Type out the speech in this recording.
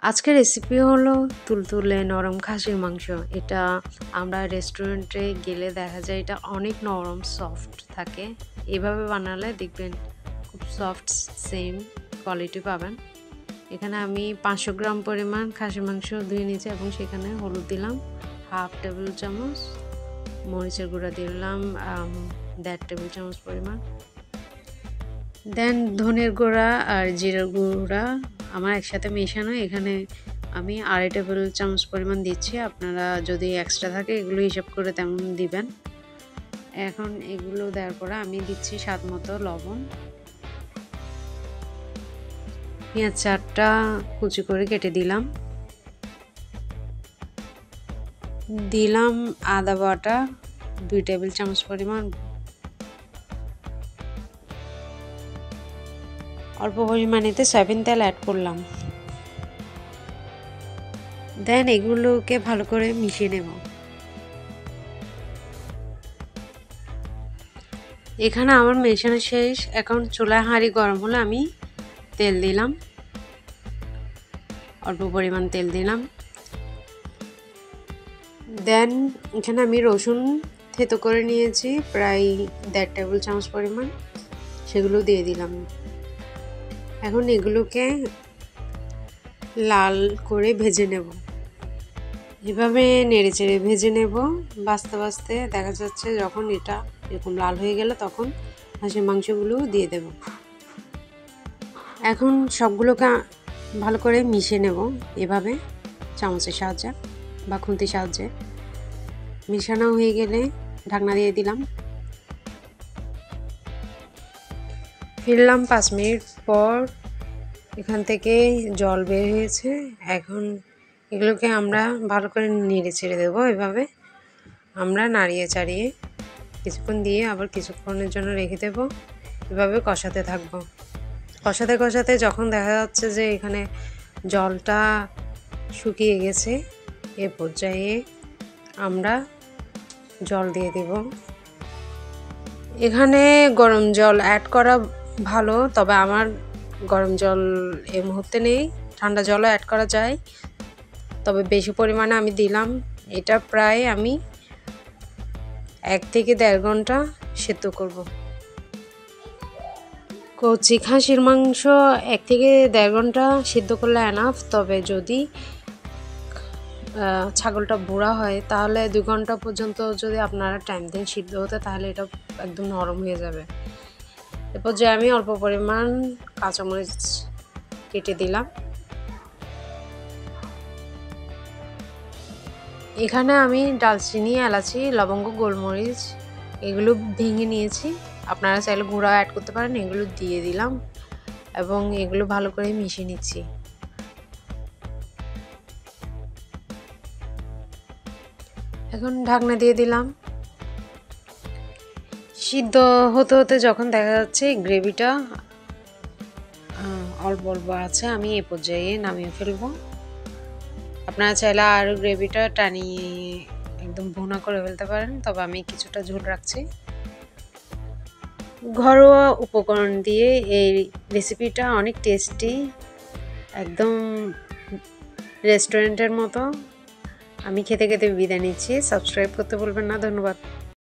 আজকের রেসিপি হলো তুলতুলে নরম খাসির মাংস। এটা আমরা রেস্টুরেন্টে গেলে দেখা যায় এটা অনেক নরম সফট থাকে। এভাবে বানালে দেখবেন খুব সফট সেম কোয়ালিটি পাবেন। এখানে আমি 500 গ্রাম পরিমাণ খাসির মাংস ধুয়ে নিয়েছি এবং সেখানে হলুদ দিলাম হাফ টেবিল চামচ, মরিচের গুঁড়া দিলাম 1.5 টেবিল চামচ পরিমাণ, দেন ধনের গুঁড়া আর জিরার গুঁড়া আমার একসাথে মেশানো। এখানে আমি 2.5 টেবিল চামচ পরিমাণ দিচ্ছি, আপনারা যদি এক্সট্রা থাকে এগুলো হিসাব করে তেমন দিবেন। এখন এগুলো দেওয়ার পরে আমি দিচ্ছি স্বাদ মতো লবণ, পেঁয়াজ 4টা কুচি করে কেটে দিলাম আদা বাটা 2 টেবিল চামচ পরিমাণ, অল্প পরিমাণেতে সয়াবিন তেল অ্যাড করলাম। দেন এগুলোকে ভালো করে মিশিয়ে নেব। এখানে আমার মেশানো শেষ। এখন চুলায় হাঁড়ি গরম হলে আমি তেল দিলাম, অল্প পরিমাণ তেল দিলাম। দেন এখানে আমি রসুন থেতো করে নিয়েছি প্রায় 1.5 টেবিল চামচ পরিমাণ, সেগুলো দিয়ে দিলাম। এখন এগুলোকে লাল করে ভেজে নেব। এভাবে নেড়েচেড়ে ভেজে নেব। বাস্তে বাস্তে দেখা যাচ্ছে যখন এটা এরকম লাল হয়ে গেল তখন হাঁসের মাংসগুলো দিয়ে দেব। এখন সবগুলোকে ভালো করে মিশিয়ে নেব এভাবে চামচের সাহায্যে বা খুন্তির সাহায্যে। মিশানো হয়ে গেলে ঢাকনা দিয়ে দিলাম। ফিরলাম 5 মিনিট পর, এখান থেকে জল বের হয়েছে। এখন এগুলোকে আমরা ভালো করে নেড়ে ছেড়ে দেবো। এভাবে আমরা নাড়িয়ে চাড়িয়ে কিছুক্ষণ দিয়ে আবার কিছুক্ষণের জন্য রেখে দেব। এভাবে কষাতে থাকবো। কষাতে কষাতে যখন দেখা যাচ্ছে যে এখানে জলটা শুকিয়ে গেছে, এ পর্যায়ে আমরা জল দিয়ে দেব। এখানে গরম জল অ্যাড করা ভালো, তবে আমার গরম জল এই মুহূর্তে নেই, ঠান্ডা জলও অ্যাড করা যায়, তবে বেশি পরিমাণে আমি দিলাম। এটা প্রায় আমি 1 থেকে 1.5 ঘন্টা সেদ্ধ করব। কচি খাসির মাংস 1 থেকে 1.5 ঘন্টা সিদ্ধ করলে এনাফ, তবে যদি ছাগলটা বুড়া হয় তাহলে 2 ঘন্টা পর্যন্ত যদি আপনারা টাইম দেন সিদ্ধ হতে, তাহলে এটা একদম নরম হয়ে যাবে। এরপর যে আমি অল্প পরিমাণ কাঁচামরিচ কেটে দিলাম। এখানে আমি ডালচিনি, এলাচি, লবঙ্গ, গোলমরিচ এগুলো ভেঙে নিয়েছি, আপনারা চাইলে গুঁড়া অ্যাড করতে পারেন। এগুলো দিয়ে দিলাম এবং এগুলো ভালো করে মিশিয়ে নিচ্ছি। এখন ঢাকনা দিয়ে দিলাম। সিদ্ধ হতে হতে যখন দেখা যাচ্ছে গ্রেভিটা অল্প অল্প আছে, আমি এই পর্যায়ে নামিয়ে ফেলবো। আপনারা চাইলে আরও গ্রেভিটা টানিয়ে একদম ভুনা করে ফেলতে পারেন, তবে আমি কিছুটা ঝোল রাখছি। ঘরোয়া উপকরণ দিয়ে এই রেসিপিটা অনেক টেস্টি, একদম রেস্টুরেন্টের মতো। আমি খেতে খেতে বিদায় নিচ্ছি। সাবস্ক্রাইব করতে ভুলবেন না। ধন্যবাদ।